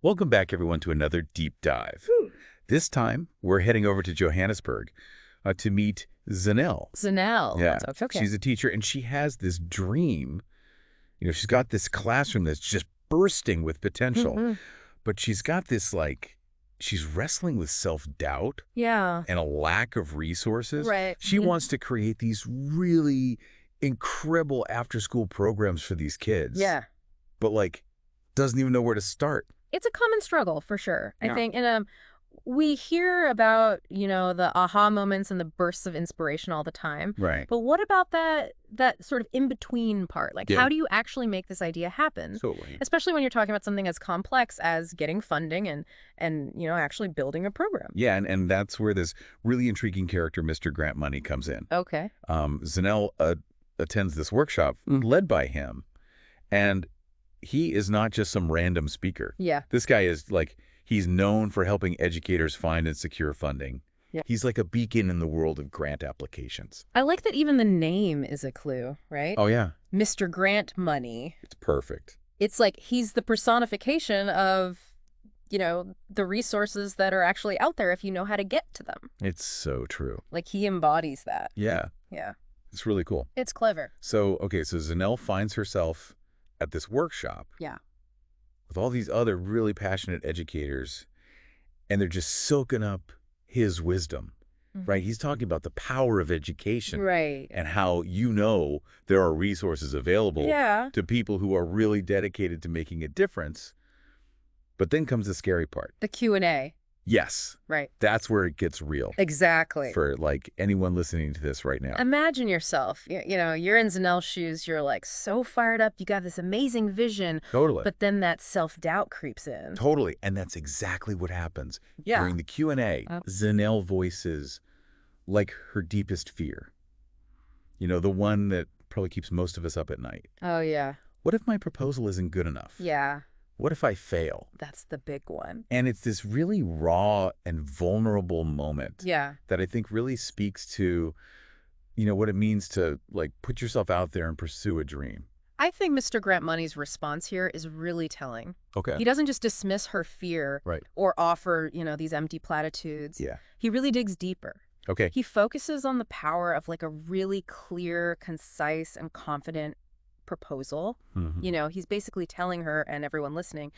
Welcome back, everyone, to another deep dive. Whew. This time, we're heading over to Johannesburg to meet Zanele. Zanele. Yeah, Okay. she's a teacher, and she has this dream. She's got this classroom that's just bursting with potential, Mhm. but she's got this, she's wrestling with self-doubt Yeah. and a lack of resources. Right. She wants to create these really incredible after-school programs for these kids. Yeah. But, doesn't even know where to start. It's a common struggle for sure. I Yeah. think, and we hear about, the aha moments and the bursts of inspiration all the time. Right. But what about that sort of in-between part? Like, Yeah. how do you actually make this idea happen? Totally. Especially when you're talking about something as complex as getting funding and actually building a program. Yeah, and that's where this really intriguing character, Mr. Grant Money, comes in. Okay. Zanele attends this workshop led by him, and he is not just some random speaker. Yeah. This guy is he's known for helping educators find and secure funding. Yeah. He's like a beacon in the world of grant applications. I like that even the name is a clue, right? Oh, yeah. Mr. Grant Money. It's perfect. It's like he's the personification of, the resources that are actually out there if you know how to get to them. It's so true. Like he embodies that. Yeah. Yeah. It's really cool. It's clever. So Zanele finds herself at this workshop. Yeah. With all these other really passionate educators, and they're just soaking up his wisdom, right? He's talking about the power of education. Right. And how there are resources available to people who are really dedicated to making a difference. But then comes the scary part. The Q&A. Yes. Right. That's where it gets real. Exactly. For anyone listening to this right now. Imagine yourself, you're in Zanelle's shoes. You're like so fired up. You got this amazing vision. Totally. But then that self-doubt creeps in. Totally. And that's exactly what happens. Yeah. During the Q&A, Zanele voices her deepest fear. The one that probably keeps most of us up at night. Oh, yeah. What if my proposal isn't good enough? Yeah. What if I fail? That's the big one. And it's this really raw and vulnerable moment. Yeah. That I think really speaks to, what it means to put yourself out there and pursue a dream. I think Mr. Grant Money's response here is really telling. Okay. He doesn't just dismiss her fear or offer, these empty platitudes. Yeah. He really digs deeper. Okay. He focuses on the power of a really clear, concise, and confident proposal. He's basically telling her and everyone listening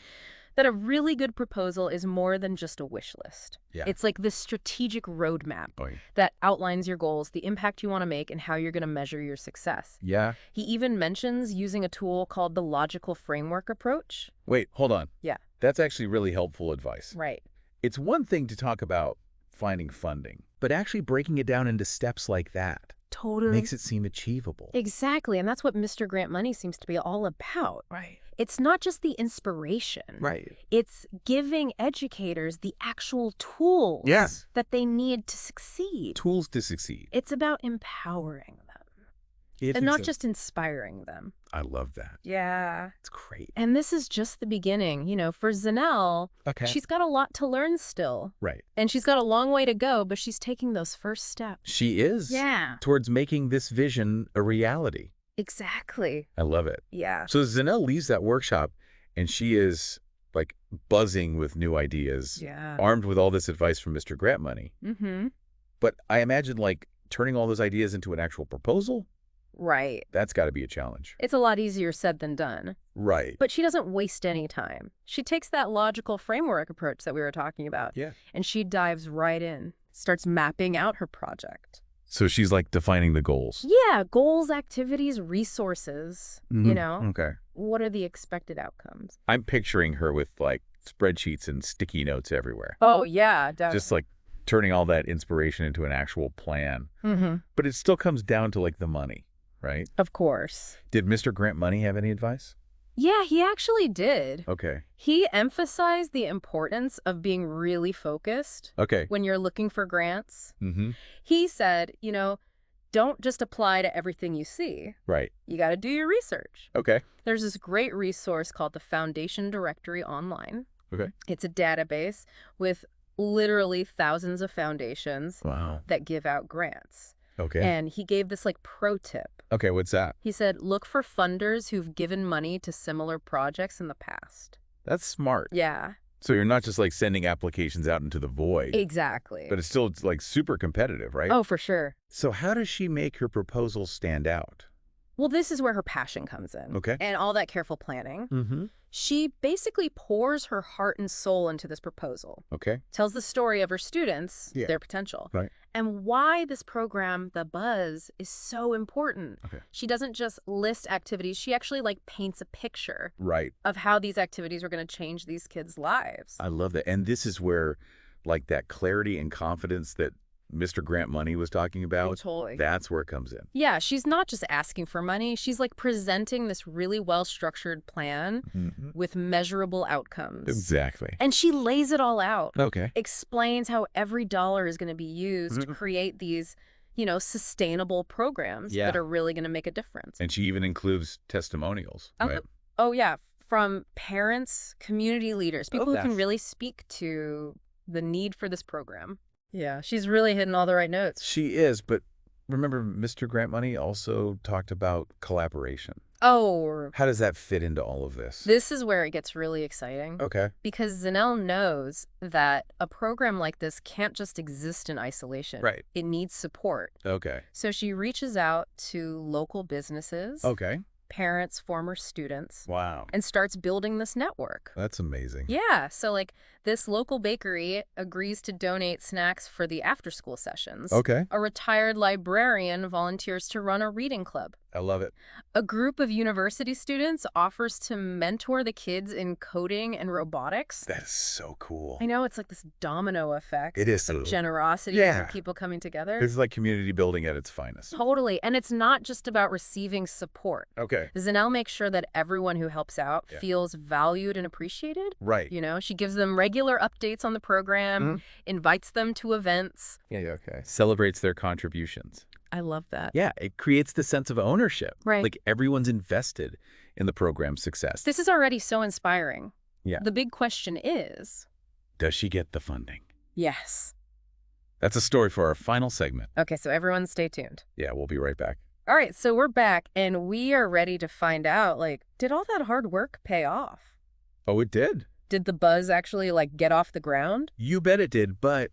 that a really good proposal is more than just a wish list. Yeah. It's like this strategic roadmap that outlines your goals, the impact you want to make, and how you're going to measure your success. Yeah. He even mentions using a tool called the logical framework approach. Wait, hold on. Yeah. That's actually really helpful advice. Right. It's one thing to talk about finding funding, but actually breaking it down into steps like that Totally. makes it seem achievable. Exactly. And that's what Mr. Grant Money seems to be all about. Right. It's not just the inspiration. Right. It's giving educators the actual tools that they need to succeed. Tools to succeed. It's about empowering them and not just inspiring them. I love that. Yeah. It's great. And this is just the beginning. For Zanele, she's got a lot to learn still. Right. And she's got a long way to go, but she's taking those first steps. She is. Yeah. Towards making this vision a reality. Exactly. I love it. Yeah. So Zanele leaves that workshop, and she is buzzing with new ideas, armed with all this advice from Mr. Grant Money. But I imagine turning all those ideas into an actual proposal. Right. That's got to be a challenge. It's a lot easier said than done. Right. But she doesn't waste any time. She takes that logical framework approach that we were talking about. Yeah. And she dives right in, starts mapping out her project. So she's defining the goals. Yeah, goals, activities, resources, Okay. What are the expected outcomes? I'm picturing her with spreadsheets and sticky notes everywhere. Oh, yeah, definitely. Just turning all that inspiration into an actual plan. But it still comes down to the money, right? Of course. Did Mr. Grant Money have any advice? Yeah, he actually did. Okay. He emphasized the importance of being really focused when you're looking for grants. He said, don't just apply to everything you see. Right. You got to do your research. Okay. There's this great resource called the Foundation Directory Online. Okay. It's a database with literally thousands of foundations that give out grants. Okay. And he gave this pro tip. Okay, what's that? He said, look for funders who've given money to similar projects in the past. That's smart. Yeah. So you're not just like sending applications out into the void. Exactly. But it's still like super competitive, right? Oh, for sure. So how does she make her proposal stand out? Well, this is where her passion comes in. Okay. And all that careful planning. Mm-hmm. She basically pours her heart and soul into this proposal. Okay. Tells the story of her students, Yeah. their potential. Right. And why this program, The Buzz, is so important. Okay. She doesn't just list activities. She actually like paints a picture Right. of how these activities are going to change these kids' lives. I love that. And this is where like that clarity and confidence that Mr. Grant Money was talking about, Totally. that's where it comes in. Yeah, she's not just asking for money. She's like presenting this really well-structured plan with measurable outcomes. Exactly. And she lays it all out. Okay. Explains how every dollar is going to be used to create these, sustainable programs that are really going to make a difference. And she even includes testimonials, right? Oh, yeah. From parents, community leaders, people who can really speak to the need for this program. Yeah, she's really hitting all the right notes. She is, but remember, Mr. Grant Money also talked about collaboration. Oh. How does that fit into all of this? This is where it gets really exciting. Okay. Because Zanele knows that a program like this can't just exist in isolation. Right. It needs support. Okay. So she reaches out to local businesses. Okay. Parents, former students. Wow. And starts building this network. That's amazing. Yeah. So like this local bakery agrees to donate snacks for the after-school sessions. Okay. A retired librarian volunteers to run a reading club. I love it. A group of university students offers to mentor the kids in coding and robotics. That is so cool. I know, it's like this domino effect. It is. Of generosity and people coming together. This is like community building at its finest. Totally. And it's not just about receiving support. Okay. Zanele makes sure that everyone who helps out feels valued and appreciated. Right. She gives them regular updates on the program, invites them to events. Yeah, okay. Celebrates their contributions. I love that. Yeah, it creates the sense of ownership. Right. Like everyone's invested in the program's success. This is already so inspiring. Yeah. The big question is... does she get the funding? Yes. That's a story for our final segment. Okay, so everyone stay tuned. Yeah, we'll be right back. All right, so we're back, and we are ready to find out, did all that hard work pay off? Oh, it did. Did the buzz actually, get off the ground? You bet it did, but,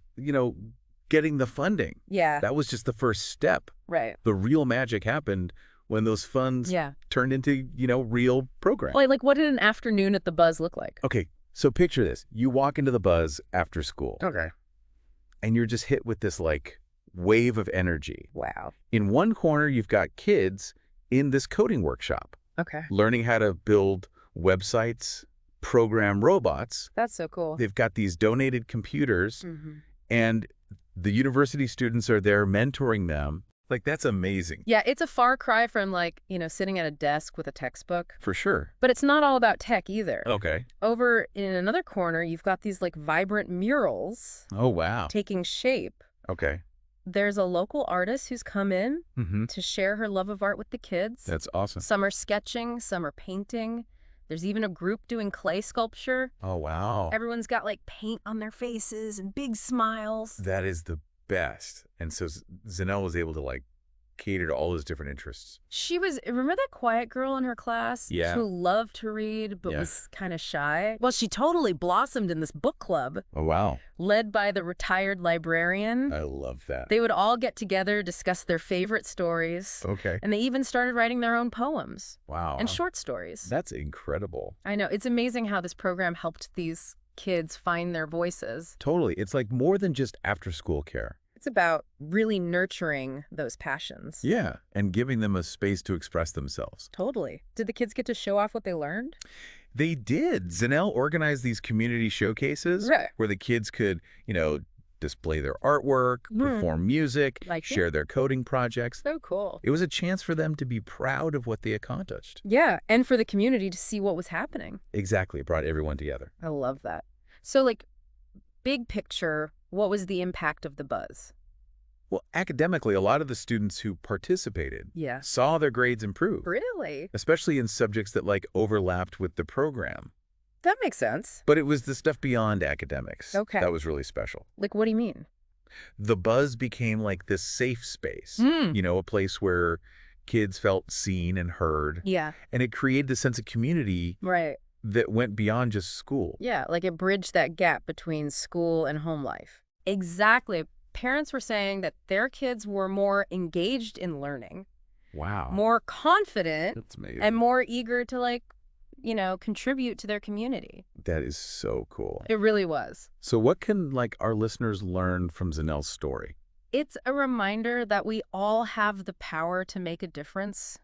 getting the funding. Yeah. That was just the first step. Right. The real magic happened when those funds turned into, real programs. Like, what did an afternoon at the buzz look like? Okay, so picture this. You walk into the buzz after school. Okay. And you're just hit with this, wave of energy. Wow. In one corner, you've got kids in this coding workshop. Okay. Learning how to build websites, program robots. That's so cool. They've got these donated computers, and the university students are there mentoring them. That's amazing. Yeah, it's a far cry from, sitting at a desk with a textbook. For sure. But it's not all about tech either. Okay. Over in another corner, you've got these, vibrant murals. Oh, wow. Taking shape. Okay. There's a local artist who's come in to share her love of art with the kids. That's awesome. Some are sketching, some are painting. There's even a group doing clay sculpture. Oh, wow. Everyone's got, paint on their faces and big smiles. That is the best. And so Zanele was able to, cater to all those different interests. Remember that quiet girl in her class? Yeah. Who loved to read but was kind of shy? Well, she totally blossomed in this book club. Oh, wow. Led by the retired librarian. I love that. They would all get together, discuss their favorite stories. Okay. And they even started writing their own poems. Wow. And short stories. That's incredible. I know. It's amazing how this program helped these kids find their voices. Totally. It's more than just after-school care. It's about really nurturing those passions. Yeah, and giving them a space to express themselves. Totally. Did the kids get to show off what they learned? They did. Zanele organized these community showcases where the kids could, display their artwork, perform music, share their coding projects. So cool. It was a chance for them to be proud of what they accomplished. Yeah, and for the community to see what was happening. Exactly. It brought everyone together. I love that. So, big picture, what was the impact of the buzz? Well, academically, a lot of the students who participated saw their grades improve. Really? Especially in subjects that overlapped with the program. That makes sense. But it was the stuff beyond academics. Okay. That was really special. What do you mean? The buzz became this safe space, a place where kids felt seen and heard. Yeah. And it created a sense of community. Right. that went beyond just school. Yeah, like it bridged that gap between school and home life. Exactly. Parents were saying that their kids were more engaged in learning, Wow. more confident, That's amazing. and more eager to, like, contribute to their community. That is so cool. It really was. So what can, like, our listeners learn from Zanele's story? It's a reminder that we all have the power to make a difference,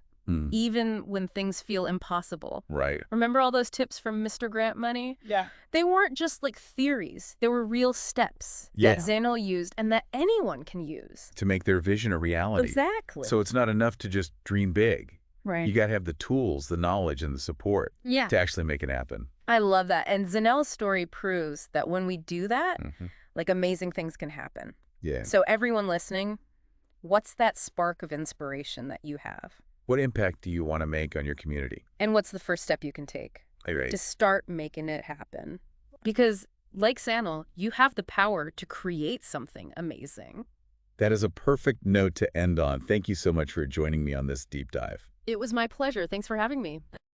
even when things feel impossible. Right. Remember all those tips from Mr. Grant Money? Yeah. They weren't just like theories. They were real steps that Zanele used and that anyone can use. To make their vision a reality. Exactly. So it's not enough to just dream big. Right. You got to have the tools, the knowledge, and the support to actually make it happen. I love that. And Zanele's story proves that when we do that, like amazing things can happen. Yeah. So everyone listening, what's that spark of inspiration that you have? What impact do you want to make on your community? And what's the first step you can take Right. to start making it happen? Because like Zanele, you have the power to create something amazing. That is a perfect note to end on. Thank you so much for joining me on this deep dive. It was my pleasure. Thanks for having me.